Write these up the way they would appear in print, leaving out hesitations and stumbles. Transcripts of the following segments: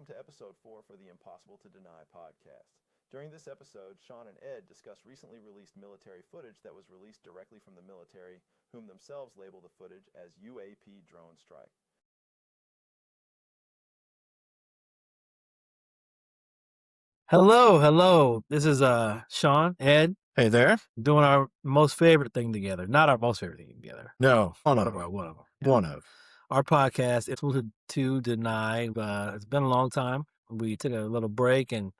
welcome to episode 4 for the Impossible to Deny podcast. During this episode, Sean and Ed discuss recently released military footage that was released directly from the military, whom themselves label the footage as UAP drone strike. Hello. This is Sean, Ed, Hey there. doing our most favorite thing together. Not our most favorite thing together. No, one of One them. of them. One of. Our podcast, it's to deny. It's been a long time. We took a little break and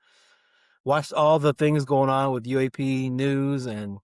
watched all the things going on with UAP news and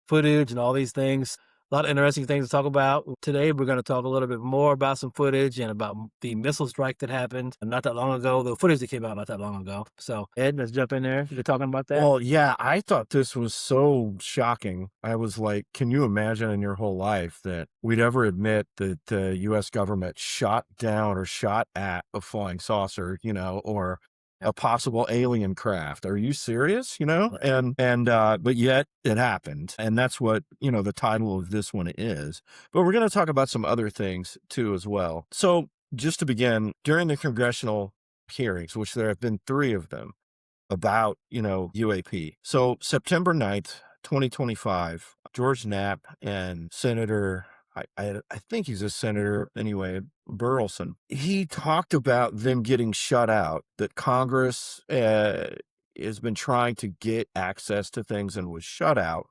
footage and all these things. A lot of interesting things to talk about. Today, we're going to talk a little bit more about some footage and about the missile strike that happened not that long ago, the footage that came out not that long ago. So, Ed, let's jump in there. You're talking about that? Well, yeah, I thought this was so shocking. I was like, can you imagine in your whole life that we'd ever admit that the U.S. government shot down or shot at a flying saucer, or a possible alien craft? Are you serious? But yet it happened. And that's what, the title of this one is. But we're going to talk about some other things too, as well. So just to begin, during the congressional hearings, which there have been 3 of them about, UAP. So September 9th, 2025, George Knapp and Senator, I think he's a senator anyway, Burleson, he talked about them getting shut out, that Congress has been trying to get access to things and was shut out,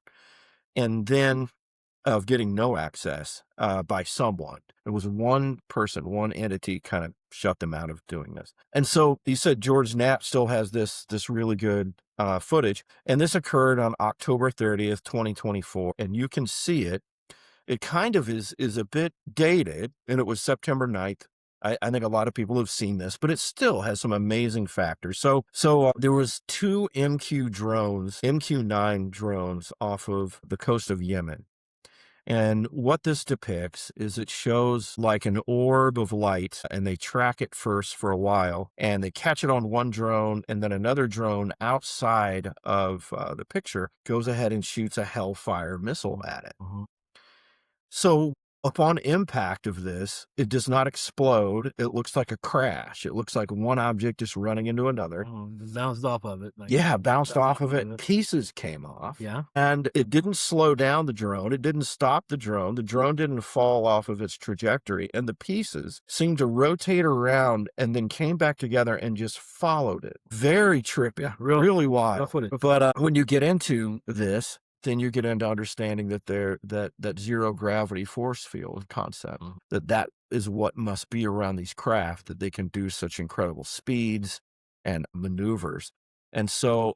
and then of getting no access by someone. It was one person, one entity kind of shut them out of doing this. And so he said George Knapp still has this really good footage, and this occurred on October 30th, 2024, and you can see it. It kind of is a bit dated, and it was September 9th. I think a lot of people have seen this, but it still has some amazing factors. So there was 2 MQ9 drones off of the coast of Yemen. And what this depicts is it shows like an orb of light, and they track it first for a while, and they catch it on one drone, and then another drone outside of the picture goes ahead and shoots a Hellfire missile at it. Mm-hmm. So upon impact of this, it does not explode. It looks like a crash. It looks like one object just running into another. Bounced off of it. Bounced off of it. Pieces came off. Yeah. And it didn't slow down the drone. It didn't stop the drone. The drone didn't fall off of its trajectory. And the pieces seemed to rotate around and then came back together and just followed it. Very trippy. Yeah, really wild. But when you get into this, then you get into understanding that that zero gravity force field concept, that is what must be around these craft, that they can do such incredible speeds and maneuvers. And so,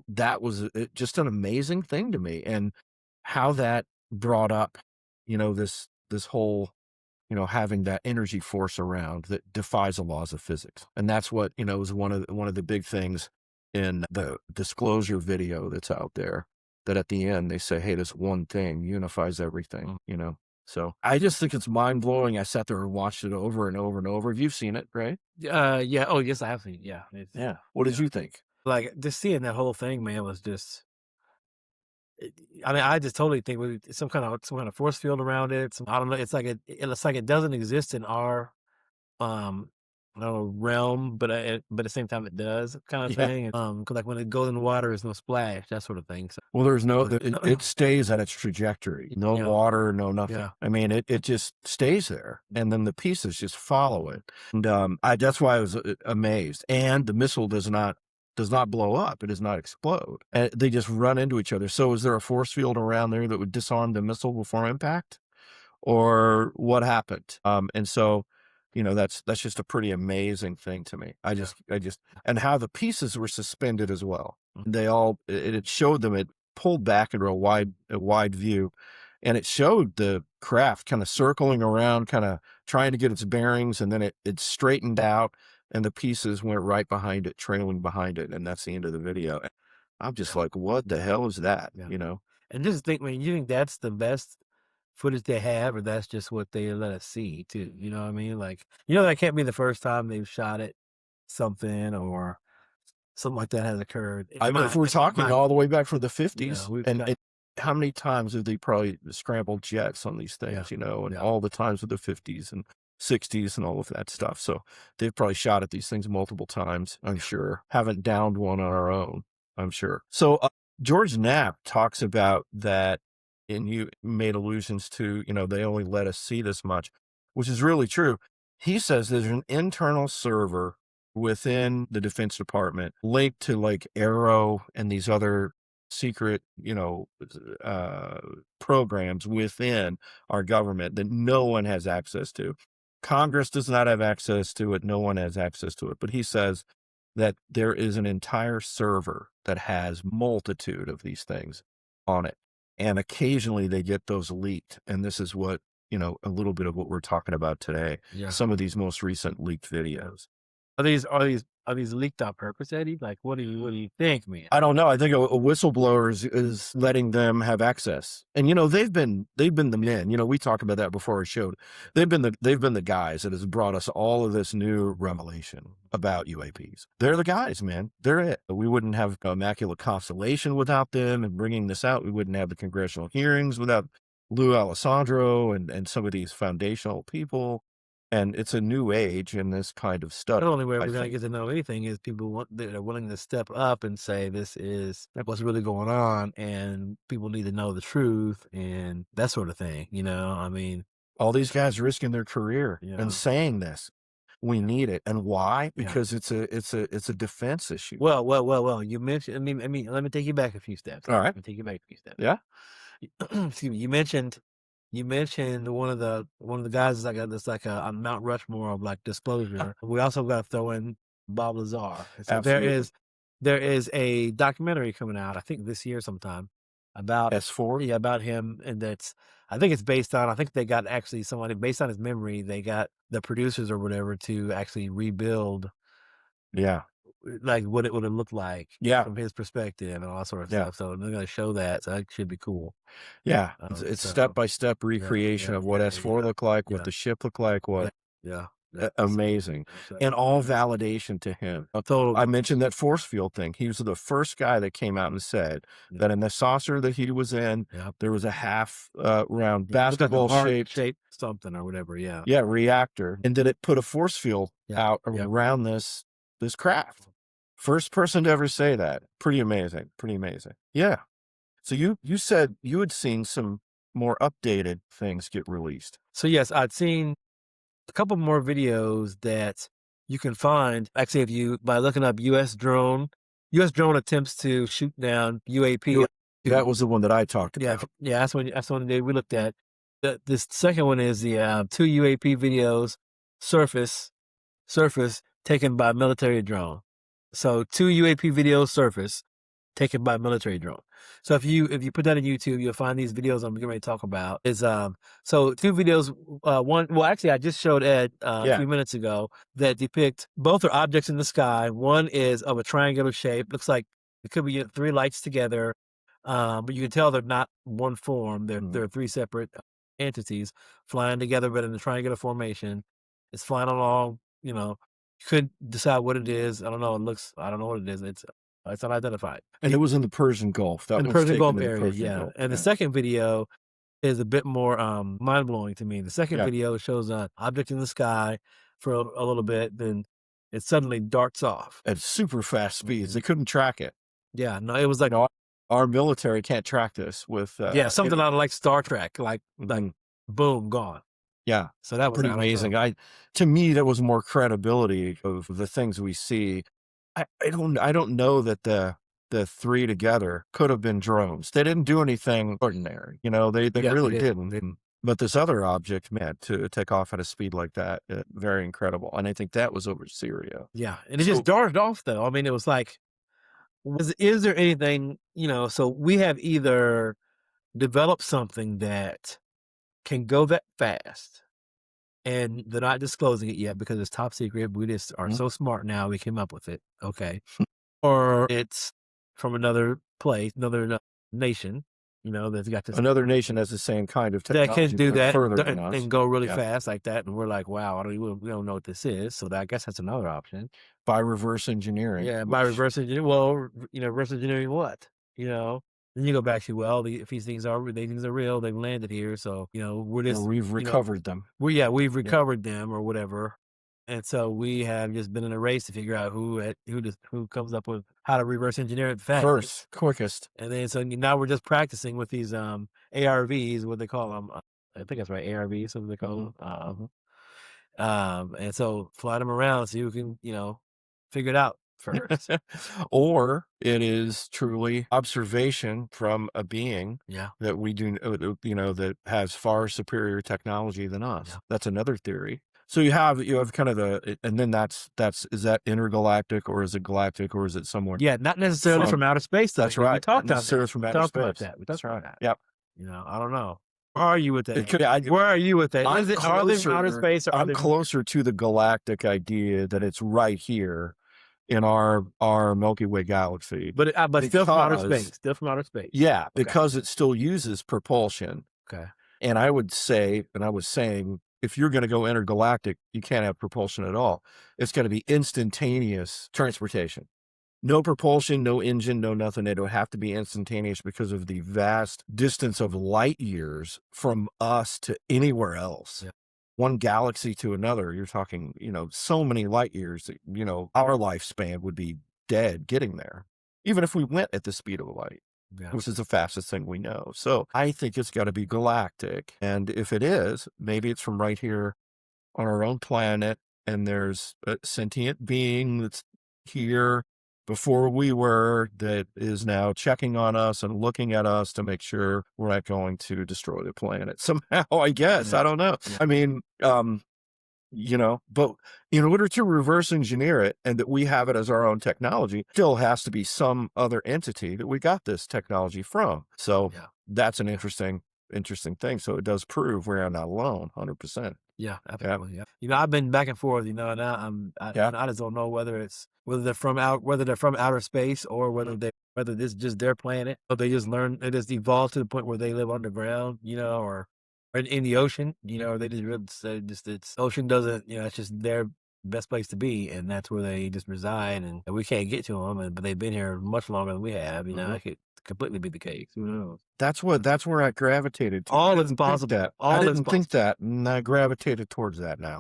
that was just an amazing thing to me, and how that brought up, this whole, having that energy force around that defies the laws of physics. And that's what, is one of the big things in the disclosure video that's out there, that at the end they say, hey, this one thing unifies everything, So I just think it's mind-blowing. I sat there and watched it over and over and over. You've seen it, right? Yeah. Oh, yes, I have seen it. Yeah. Yeah. What did you think? Like, just seeing that whole thing, man, was just, I just totally think with some kind of force field around it. I don't know. It's like it doesn't exist in our, I don't know, realm, but at the same time it does, kind of thing. 'Cause like when it goes in the water, there's no splash, that sort of thing. So, well, there's it stays at its trajectory, no water, no nothing. Yeah. I mean, it just stays there, and then the pieces just follow it. And that's why I was amazed. And the missile does not blow up; it does not explode. And they just run into each other. So, is there a force field around there that would disarm the missile before impact, or what happened? And so, that's just a pretty amazing thing to me. I just, and how the pieces were suspended as well. It showed them, it pulled back into a wide view, and it showed the craft kind of circling around, kind of trying to get its bearings, and then it straightened out, and the pieces went right behind it, trailing behind it, and that's the end of the video. I'm just like, what the hell is that? Yeah. And just think, man, you think that's the best footage they have, or that's just what they let us see too? You know what I mean? Like, that can't be the first time they've shot at something or something like that has occurred. If we're talking all the way back from the 50s, and how many times have they probably scrambled jets on these things, and all the times of the 50s, and 60s and all of that stuff. So they've probably shot at these things multiple times, I'm sure. Haven't downed one on our own, I'm sure. So George Knapp talks about that, and you made allusions to, they only let us see this much, which is really true. He says there's an internal server within the Defense Department linked to like Arrow and these other secret, programs within our government that no one has access to. Congress does not have access to it. No one has access to it. But he says that there is an entire server that has multitude of these things on it. And occasionally they get those leaked. And this is what, a little bit of what we're talking about today. Yeah. Some of these most recent leaked videos. Are these leaked on purpose, Eddie? Like, what do you think, man? I don't know. I think a whistleblower is letting them have access, and they've been the men. We talked about that before our show. They've been the guys that has brought us all of this new revelation about UAPs. They're the guys, man. They're it. We wouldn't have Immaculate Constellation without them, and bringing this out. We wouldn't have the congressional hearings without Lou Alessandro and some of these foundational people. And it's a new age in this kind of stuff. The only way we're going to get to know anything is people that are willing to step up and say, this is what's really going on, and people need to know the truth and that sort of thing. I mean, all these guys risking their career and saying this. We need it. And why? Because it's a defense issue. Well, you mentioned, I mean, let me take you back a few steps. All right. Let me take you back a few steps. Yeah. Excuse me. You mentioned one of the guys that's like a Mount Rushmore of like disclosure. We also got to throw in Bob Lazar. So there is a documentary coming out, I think this year sometime, about S4. Yeah, about him, and I think it's based on. I think they got actually somebody based on his memory. They got the producers or whatever to actually rebuild. Yeah. Like what it would have looked like, from his perspective and all that sort of stuff. So they're going to show that, so that should be cool. Yeah, it's step-by-step recreation of what S4 looked like, what the ship looked like, amazing, and all validation to him. I mentioned that force field thing. He was the first guy that came out and said that in the saucer that he was in, there was a half round basketball shaped something or whatever. Reactor, and that it put a force field out around this craft. First person to ever say that. Pretty amazing. Yeah. So you said you had seen some more updated things get released. So yes, I'd seen a couple more videos that you can find. Actually, by looking up U.S. drone attempts to shoot down UAP. That was the one that I talked about. Yeah, that's one we looked at. This second one is the 2 UAP videos surface taken by military drone. So 2 UAP videos surface taken by military drone. So if you put that in YouTube, you'll find these videos I'm getting ready to talk about. So 2 videos. One, well, actually, I just showed Ed a few minutes ago that depict both are objects in the sky. One is of a triangular shape. Looks like it could be 3 lights together, but you can tell they're not one form. They're 3 separate entities flying together, but in a triangular formation. It's flying along. You couldn't decide what it is. I don't know. I don't know what it is. It's unidentified. And it was in the Persian Gulf. In the Persian Gulf area, And the second video is a bit more mind-blowing to me. The second video shows an object in the sky for a little bit, then it suddenly darts off. At super fast speeds. They couldn't track it. Yeah, no, it was like... Our military can't track this with... something out of like Star Trek, like boom, gone. Yeah. So that was pretty amazing. To me, that was more credibility of the things we see. I don't know that the 3 together could have been drones. They didn't do anything ordinary. They really didn't. But this other object, man, to take off at a speed like that, very incredible. And I think that was over Syria. Yeah. And it just darted off, though. I mean, it was like, is there anything, so we have either developed something that can go that fast, and they're not disclosing it yet because it's top secret. We just are so smart now, we came up with it. Okay. Or it's from another place, another nation, that's got this. Another nation has the same kind of technology. That can do that and go really fast like that. And we're like, wow, we don't know what this is. So I guess that's another option. By reverse engineering. Yeah, by reverse engineering. Well, reverse engineering what? Then you go back to, well, if these things are real, they've landed here, so we're Or just we've recovered them. we've Yeah. recovered them or whatever, and so we have just been in a race to figure out who comes up with how to reverse engineer it fastest. First, quickest. And then so now we're just practicing with these ARVs, what they call them. I think that's right, ARVs, what they call them. And so fly them around so you can figure it out first. Or it is truly observation from a being Yeah. that we do, that has far superior technology than us. Yeah. That's another theory. So you have kind of and then that's is that intergalactic, or is it galactic, or is it somewhere? Yeah, not necessarily from outer space. Though. That's right. We talked about necessarily that. from We outer talked space. about that. We talked That's right. about that. Yep. I don't know. Where are you with that? It could- Where are you with that? I'm Is it are they from outer closer- space? Or are I'm they closer to the galactic idea that it's right here in our Milky Way galaxy. but still from outer Because- space. Still from outer space. Yeah, because it still uses propulsion. Okay. And I would say, and I was saying, if you're going to go intergalactic, you can't have propulsion at all. It's going to be instantaneous transportation. No propulsion, no engine, no nothing. It would have to be instantaneous because of the vast distance of light years from us to anywhere else. Yeah. One galaxy to another, you're talking, so many light years that, our lifespan would be dead getting there, even if we went at the speed of light. Yeah. Which is the fastest thing we know. So I think it's got to be galactic. And if it is, maybe it's from right here on our own planet, and there's a sentient being that's here before we were, that is now checking on us and looking at us to make sure we're not going to destroy the planet somehow, I guess. Yeah. I don't know. Yeah. I mean, but in order to reverse engineer it and that we have it as our own technology, still has to be some other entity that we got this technology from. So that's an interesting thing. So it does prove we're not alone, 100%. Yeah, absolutely. Yeah. I've been back and forth. Now I just don't know whether they're from outer space or whether this is just their planet, or they just evolved to the point where they live underground, or in the ocean, or they it's ocean doesn't, it's just their best place to be, and that's where they just reside, and we can't get to them, but they've been here much longer than we have. It could completely be the case. Who knows? That's where I gravitated to. All is possible. I didn't think that, and I gravitated towards that now.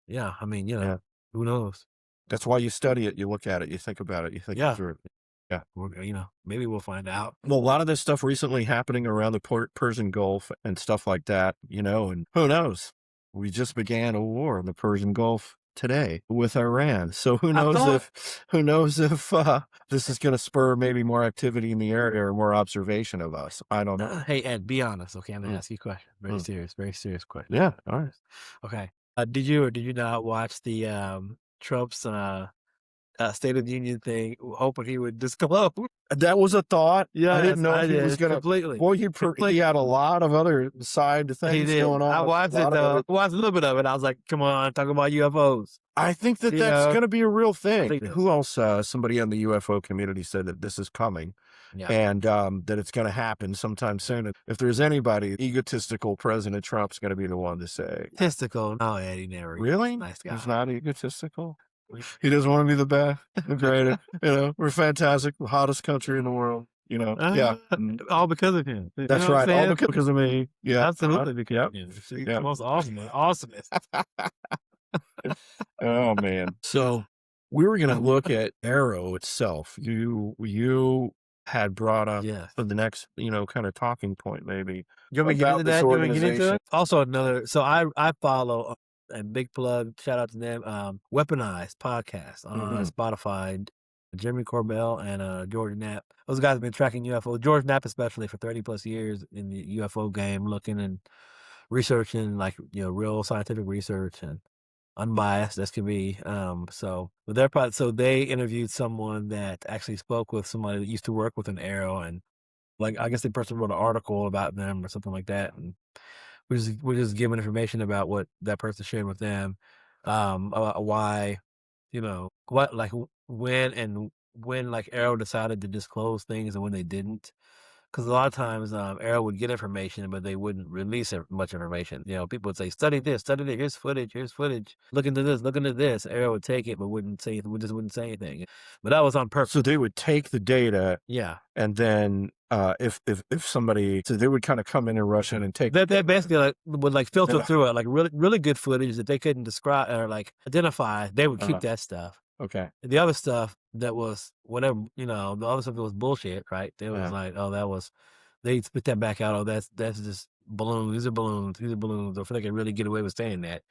Yeah. I mean, who knows? That's why you study it, you look at it, you think about it, you think through it. Yeah. Maybe we'll find out. Well, a lot of this stuff recently happening around the Persian Gulf and stuff like that, and who knows? We just began a war in the Persian Gulf today with Iran. So who knows if this is going to spur maybe more activity in the area or more observation of us. I don't know. Hey, Ed, be honest. Okay, I'm going to ask you a question. Very serious question. Yeah. All right. Okay. Did you or did you not watch the Trump's State of the Union thing, hoping he would disclose? That was a thought. Yeah, I didn't know if he was going to. completely. Boy, he had a lot of other side things going on. I watched it though. I watched a little bit of it. I was like, "Come on, talking about UFOs." I think that's going to be a real thing. think Who else? Somebody in the UFO community said that this is coming, and that it's going to happen sometime soon. If there's anybody, egotistical President Trump's going to be the one to say. Egotistical? No, Eddie never. Really? Nice guy. He's not egotistical. He doesn't want to be the best, the greatest. We're fantastic, the hottest country in the world. All because of him. That's right. All because of me. Yeah, absolutely. Because he's the most awesomest. Oh man. So we were going to look at Arrow itself. You had brought up for the next, kind of talking point, maybe. You want me to get into that? You want me to get into it? Also, so I follow. And big plug, shout out to them. Weaponized podcast on Spotify. Jeremy Corbell and George Knapp. Those guys have been tracking UFO. George Knapp especially for 30 plus years in the UFO game, looking and researching real scientific research and unbiased as can be. So they interviewed someone that actually spoke with somebody that used to work with an Arrow, and I guess the person wrote an article about them or something like that, and we're just giving information about what that person shared with them, about why, when Arrow decided to disclose things and when they didn't, because a lot of times Arrow would get information, but they wouldn't release much information. People would say, study this, here's footage, look into this. Arrow would take it, but wouldn't say anything. But that was on purpose. So they would take the data, Yeah. and then if somebody, so they would kind of come in and rush in and take that basically would filter through it, like really good footage that they couldn't describe or identify. They would keep that stuff. Okay. And the other stuff that was whatever, the other stuff that was bullshit, right? They was like, oh, they spit that back out. Oh, that's just balloons. These are balloons. Or if they can really get away with saying that,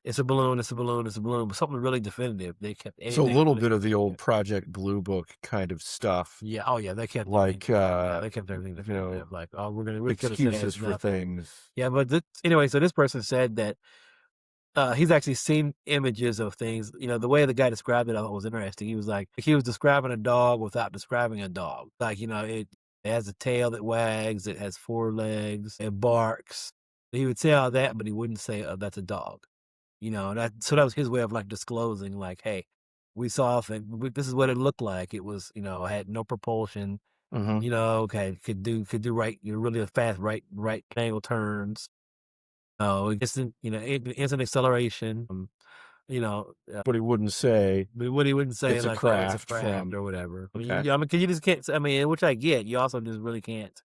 it's a balloon. But something really definitive. They kept so a little bit of the old Project Blue Book kind of stuff. Yeah. Oh yeah. They kept like they kept everything definitive. Like, oh, we're excuses for things. Yeah, but anyway, so this person said that he's actually seen images of things. The way the guy described it, I thought was interesting. He was like, he was describing a dog without describing a dog. Like, it has a tail that wags, it has 4 legs, it barks. He would say all that, but he wouldn't say, that's a dog. So that was his way of disclosing, hey, we saw this is what it looked like. It was, had no propulsion. Mm-hmm. Okay, could do right, really fast right angle turns. Instant, instant acceleration. But he wouldn't say. What he wouldn't say, it's like, a craft, it's a craft or whatever. Okay. Because you just can't. Which I get. You also just really can't.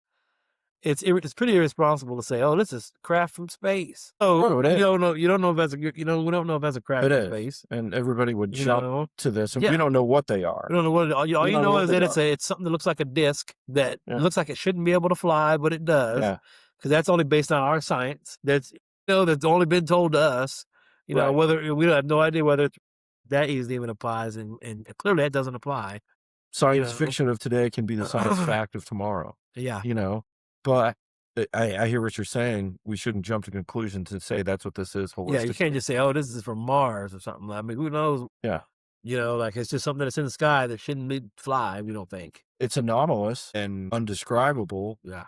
It's pretty irresponsible to say, "Oh, this is craft from space." Oh, you don't know if that's we don't know if that's a craft from space. And everybody would jump to this, and we don't know what they are. We don't know what all you know is that it's something that looks like a disc that looks like it shouldn't be able to fly, but it does. Yeah. Because that's only based on our science. That's that's only been told to us. Whether we have no idea whether that even applies, and clearly that doesn't apply. Science fiction of today can be the science fact of tomorrow. Yeah. But I hear what you're saying. We shouldn't jump to conclusions and say that's what this is holistically. Yeah, you can't just say, "Oh, this is from Mars" or something. Who knows? Yeah. It's just something that's in the sky that shouldn't fly. We don't think it's anomalous and undescribable. Yeah.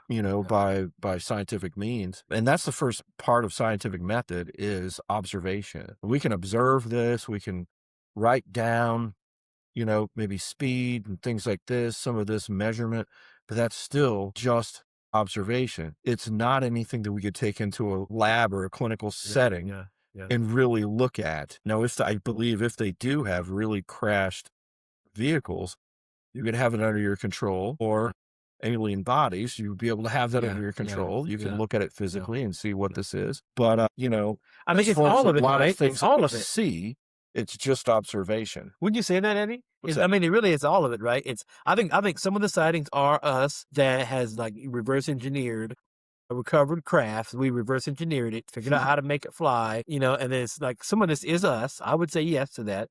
By scientific means, and that's the first part of scientific method is observation. We can observe this. We can write down, maybe speed and things like this. Some of this measurement, but that's still just observation. It's not anything that we could take into a lab or a clinical setting. Yeah. And really look at. Now, I believe if they do have really crashed vehicles, you could have it under your control, or alien bodies, you'd be able to have that under your control. You can look at it physically and see what this is. But, it's all of it, right? Things all of it. See, it's just observation. Wouldn't you say that, Eddie? It really is all of it, right? I think some of the sightings are us that has reverse engineered recovered crafts. We reverse engineered it, figured out how to make it fly, and then it's some of this is us. I would say yes to that.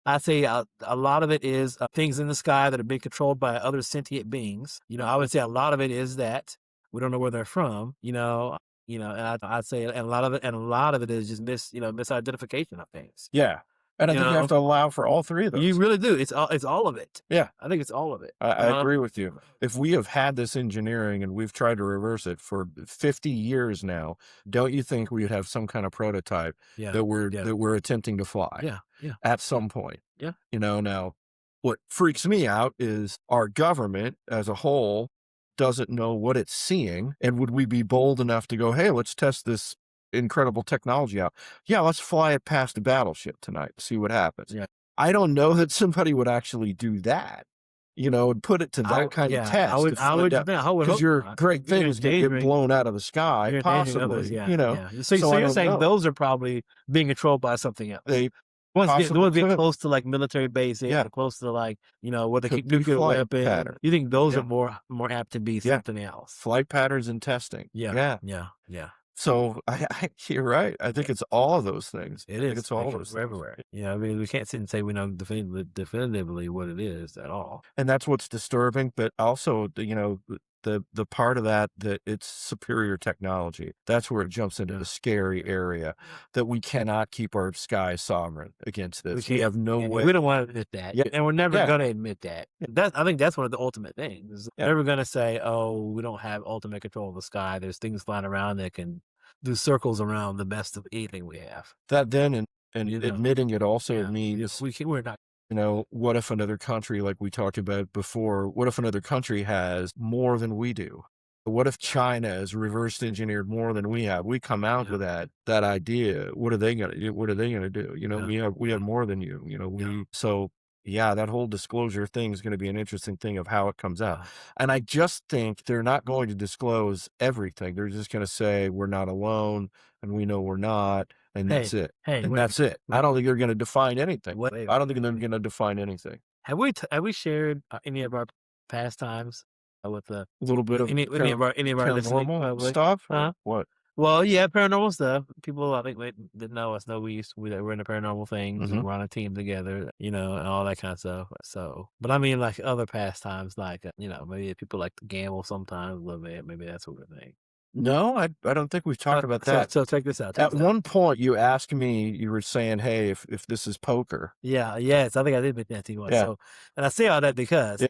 I'd say a lot of it is things in the sky that are being controlled by other sentient beings. I would say a lot of it is that we don't know where they're from. And I'd say a lot of it is just misidentification of things. Yeah. And I think you have to allow for all three of those. You really do. It's all of it. Yeah. I think it's all of it. I agree with you. If we have had this engineering and we've tried to reverse it for 50 years now, don't you think we would have some kind of prototype that we're attempting to fly at some point? Yeah. Now, what freaks me out is our government as a whole doesn't know what it's seeing. And would we be bold enough to go, hey, let's test this incredible technology out? Yeah, let's fly it past a battleship tonight, see what happens. Yeah. I don't know that somebody would actually do that, and put it to that kind of test. I would because your great things get blown out of the sky, possibly. So you're saying those are probably being controlled by something else. They ones get close to military base, close to where they keep nuclear weapons. You think those are more apt to be something else? Flight patterns and testing. Yeah. So you're right. I think it's all of those things. It is. It's all of those everywhere. Yeah, we can't sit and say we know definitively what it is at all. And that's what's disturbing. But also, the part of that it's superior technology. That's where it jumps into the scary area that we cannot keep our sky sovereign against this. We have no way. We don't want to admit that, and we're never going to admit that. I think that's one of the ultimate things. We're never going to say, "Oh, we don't have ultimate control of the sky." There's things flying around that can do circles around the best of anything we have. That then and admitting it also means we're not. what if another country, like we talked about before, what if another country has more than we do? What if China is reverse engineered more than we have? We come out with that idea. What are they gonna do? What are they gonna do? We have more than you. So yeah, that whole disclosure thing is going to be an interesting thing of how it comes out. And I just think they're not going to disclose everything. They're just going to say we're not alone and we know we're not, and that's it. And that's it. I don't think they're going to define anything. I don't think they're going to define anything. Have we shared any of our pastimes with a little bit of any of our paranormal stuff? What? Well, yeah, paranormal stuff. People, I think, didn't know us. Know we were into paranormal things. Mhm. We're on a team together, and all that kind of stuff. So, but I mean, like other pastimes, like maybe people like to gamble sometimes a little bit. Maybe that sort of thing. No, I don't think we've talked about that. So check this out. At one point, you asked me, you were saying, "Hey, if this is poker." Yeah, yes, I think I did mention that to you once. Yeah. So, and I say all that because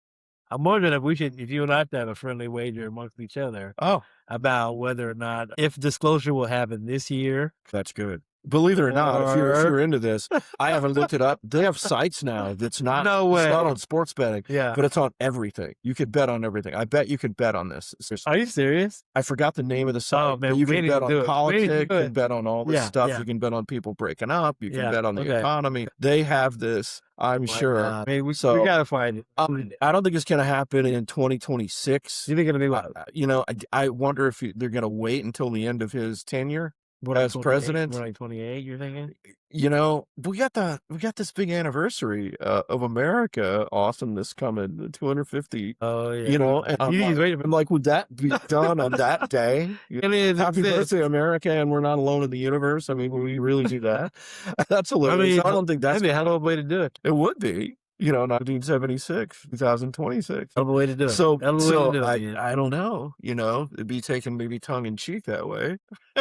I'm wondering if you and I should have a friendly wager amongst each other. Oh, about whether or not if disclosure will happen this year. That's good. Believe it or not, if you're into this, I haven't looked it up. They have sites now that's not, No way. It's not on sports betting, Yeah. but it's on everything. You could bet on everything. I bet you could bet on this. Are you serious? I forgot the name of the site. Oh, man, but you we can need bet to on do it. We politics. need to You do it. can bet on all this Yeah, stuff. yeah. You can bet on people breaking up. You can Yeah, bet on the okay. economy. They have this, I'm sure. Maybe we So, gotta find it. I don't think it's going to happen in 2026. You think it'll be what? I wonder if they're going to wait until the end of his tenure as president. Like 28, you're thinking? We got this big anniversary of America, awesome, this coming, the 250. Oh yeah. And I'm like, would that be done on that day? It is. Happy birthday, America, and we're not alone in the universe. I mean, would we really do that? That's hilarious. I don't think that's a hell of a way to do it. It would be. 1976, 2026. Hell of a way to do it. So I don't know. It'd be taken maybe tongue in cheek that way.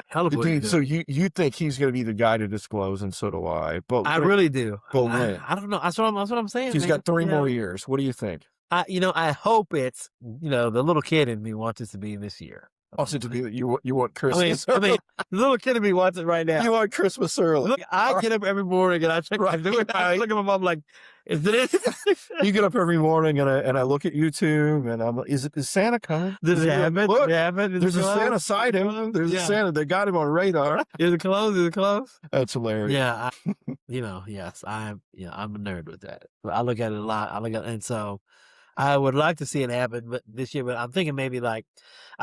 hell of a way to do So it. you think he's going to be the guy to disclose, and so do I. But I really do. But when? I don't know. That's what I'm saying. He's man. got 3 more years. What do you think? I hope it's the little kid in me wants it to be this year. Also, to be you want Christmas. I mean, the little kid in me wants it right now. You want Christmas early. Look, I get up every morning and I check my I look at my mom like, is it? You get up every morning and I look at YouTube and I'm like, is Santa coming? Does it happen? Look, There's there's a Santa side him. There's a Santa. They got him on radar. Is it close? Is it close? That's hilarious. Yeah. Yes, I'm a nerd with that. But I look at it a lot. And so I would like to see it happen this year, but I'm thinking maybe I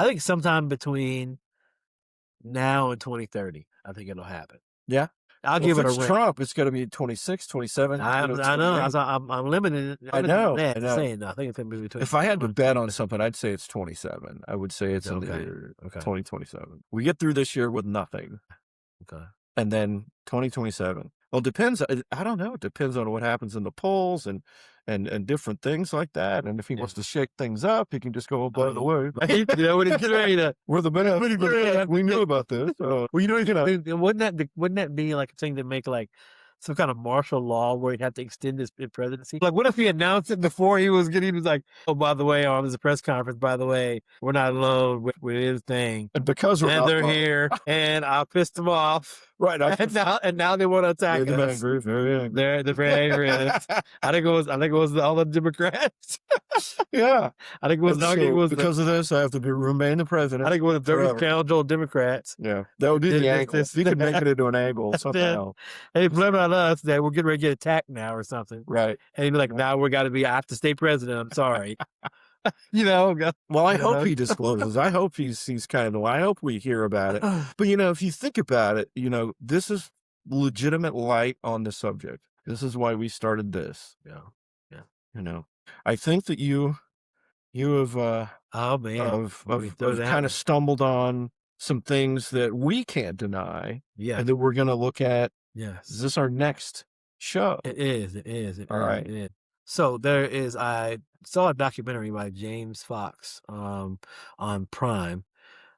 think sometime between now and 2030, I think it'll happen. Yeah. I'll give it a ring. Trump, it's going to be 26, 27. I know. I'm limited. I know. I think it's going to be between. If I had to bet on something, I'd say it's 27. I would say it's in 2027. We get through this year with nothing. Okay. And then 2027. Well, it depends. I don't know. It depends on what happens in the polls and different things like that. And if he wants to shake things up, he can just go, by the way. When he's getting ready to. We're the benefit. We knew about this. Wouldn't that be like a thing to make like some kind of martial law where he'd have to extend his presidency? Like, what if he announced it before he was like, oh, by the way, there's a press conference, by the way, we're not alone with his thing. And because they're here, and I pissed them off. Right. And now they want to attack us. They're very angry. I think it was all the Democrats. Yeah. I think it was because of this, I have to remain the president. I think it was the 30 scoundrel Democrats. Yeah. That would be the angle. You could make it into an angle somehow. Hey, blame it on us that we're getting ready to get attacked now or something. Right. And he'd be like, now I have to stay president. I'm sorry. Well, I hope he discloses. I hope he's I hope we hear about it. But if you think about it, this is legitimate light on the subject. This is why we started this. Yeah. I think that you have oh man, have kind of stumbled on some things that we can't deny. Yeah. And that we're going to look at. Yes. Is this our next show? It is. All right. It is. So I saw a documentary by James Fox on Prime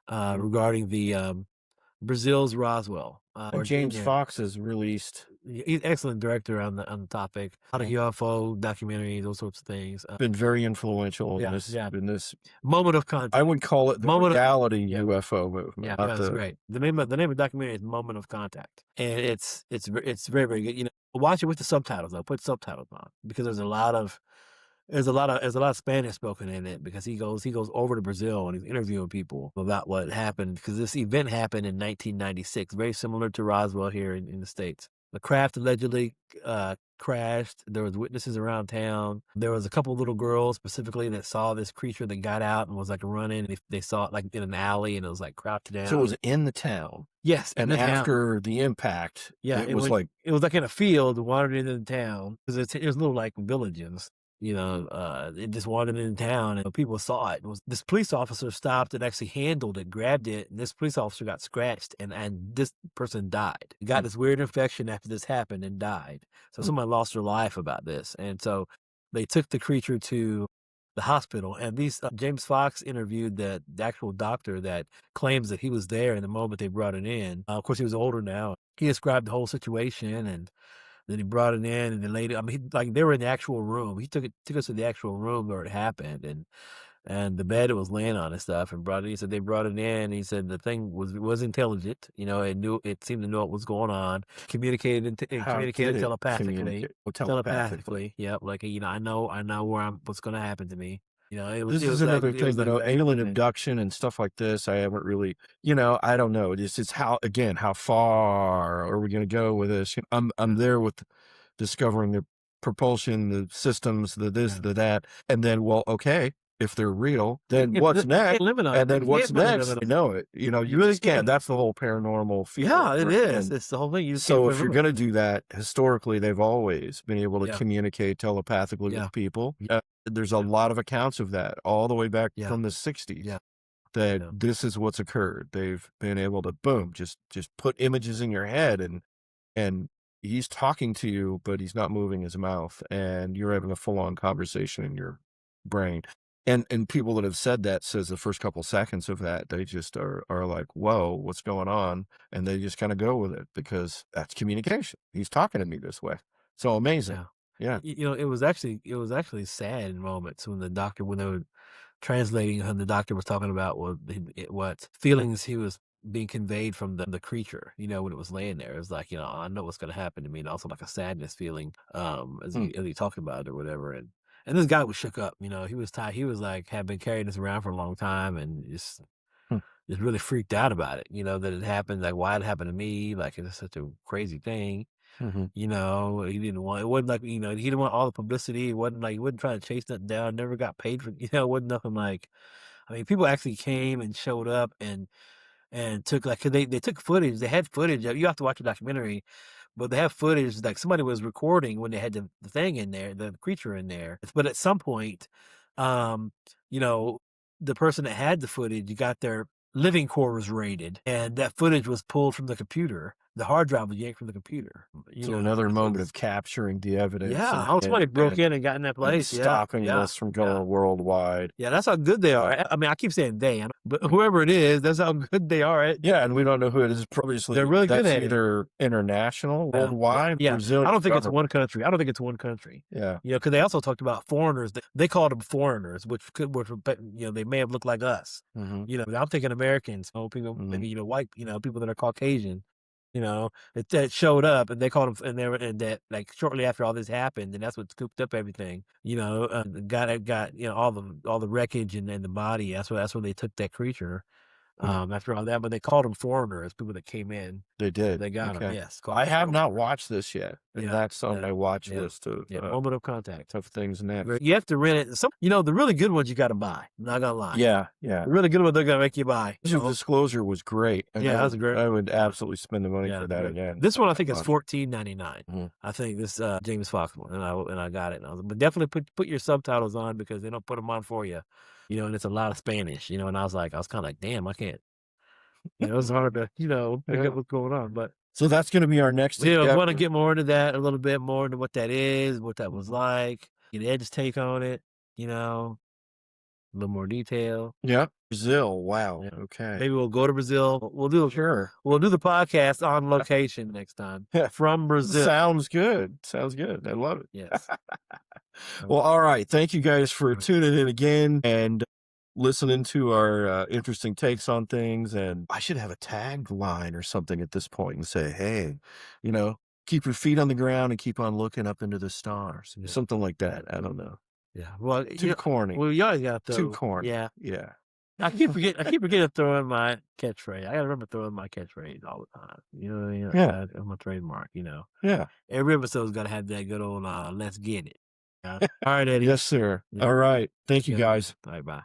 regarding the Brazil's Roswell. James Fox has released. He's an excellent director on the topic. A lot of UFO documentaries, those sorts of things. Been very influential in this moment of contact. I would call it the reality UFO movement. Yeah, that's great. The name of the documentary is Moment of Contact, and it's very, very good. Watch it with the subtitles though. Put subtitles on because there's a lot of Spanish spoken in it because he goes over to Brazil and he's interviewing people about what happened because this event happened in 1996, very similar to Roswell here in the States. The craft allegedly crashed. There was witnesses around town. There was a couple little girls specifically that saw this creature that got out and was like running. They saw it like in an alley and it was like crouched down. So it was in the town. Yes, And in the town. after the impact, Yeah, it was like it was like in a field, wandered into the town because it was little like villages. It just wandered in town and people saw it. This police officer stopped and actually handled it, grabbed it, and this police officer got scratched and this person died. He got this weird infection after this happened and died. So somebody lost their life about this. And so they took the creature to the hospital, and James Fox interviewed the actual doctor that claims that he was there in the moment they brought it in. Of course, he was older now. He described the whole situation, and then he brought it in, and then later, I mean, they were in the actual room. He took us to the actual room where it happened, and the bed it was laying on and stuff, and brought it. He said they brought it in. He said the thing was intelligent. It seemed to know what was going on. Communicated telepathically. Telepathically, yeah. Like I know what's going to happen to me. This is another thing, alien abduction and stuff like this. I haven't really, I don't know. It's how far are we going to go with this? I'm there with discovering the propulsion, the systems, the this, the that, and then, well, okay, if they're real, then what's next? And then what's next? I know it. You really can't. That's the whole paranormal feel. Yeah, it is. It's the whole thing. So if you're going to do that, historically, they've always been able to communicate telepathically with people. There's a lot of accounts of that all the way back from the 60s. That this is what's occurred. They've been able to boom, just put images in your head, and he's talking to you, but he's not moving his mouth, and you're having a full-on conversation in your brain. And people that have said that says the first couple seconds of that, they just are like, whoa, what's going on? And they just kind of go with it because that's communication. He's talking to me this way. So amazing. Yeah. It was actually sad in moments when they were translating, and the doctor was talking about what feelings he was being conveyed from the creature, when it was laying there. It was like, I know what's going to happen to me, and also like a sadness feeling as he talked about it or whatever. And this guy was shook up, he was tired. He was like, had been carrying this around for a long time and just really freaked out about it, that it happened, like why it happened to me. Like, it's such a crazy thing. He didn't want, it wasn't like, he didn't want all the publicity. It wasn't like, he wasn't trying to chase nothing down, never got paid for, it wasn't nothing like, I mean, people actually came and showed up and took like, 'cause they took footage. They had footage. You have to watch the documentary, but they have footage like somebody was recording when they had the thing in there, the creature in there. But at some point, um, the person that had the footage got their living quarters raided, and that footage was pulled from the computer. The hard drive was yanked from the computer. So another moment of capturing the evidence. Yeah, somebody broke in and got in that place. Stopping this from going worldwide. Yeah, that's how good they are. I mean, I keep saying they, but whoever it is, that's how good they are. Yeah, and we don't know who it is. Probably they're really good at either international, worldwide. Yeah, Brazilian I don't think it's one country. Yeah, because they also talked about foreigners. They called them foreigners, which they may have looked like us. I'm thinking Americans, people, maybe white, people that are Caucasian. That showed up, and they called them, and that like shortly after all this happened, and that's what scooped up everything. Got all the wreckage and the body. That's where they took that creature. After all that, but they called them foreigners, people that came in. They did. They got them. Yes, I have not watched this yet, and that's on my watch list of moment of contact of things next. You have to rent it. The really good ones you got to buy. I'm not gonna lie. Yeah. The really good ones they're gonna make you buy. Disclosure was great. That was great. I would absolutely spend the money for that again. This one I think is $14.99. I think this James Fox one, and I got it. But definitely put your subtitles on because they don't put them on for you. And it's a lot of Spanish. And I was kind of like, damn, I can't. It's hard to pick up what's going on. But so that's going to be our next. I want to get more into that, a little bit more into what that is, what that was like, get Ed's take on it. A little more detail. Yeah, Brazil. Wow. Yeah. Okay. Maybe we'll go to Brazil. We'll do the podcast on location next time from Brazil. Sounds good. I love it. Yes. Well, all right. Thank you guys for tuning in again and listening to our interesting takes on things. And I should have a tagline or something at this point and say, hey, keep your feet on the ground and keep on looking up into the stars. Yeah. Something like that. I don't know. Yeah. Well, Too corny. well, you always got to Too throw. corny. Yeah. Yeah. I keep forgetting throwing my catchphrase. I gotta remember throwing my catchphrase all the time. Yeah. I'm a trademark. Yeah. Every episode's gotta have that good old "Let's get it." All right, Eddie. Yes, sir. Yeah. All right. Thank you, Yeah. guys. All right, bye.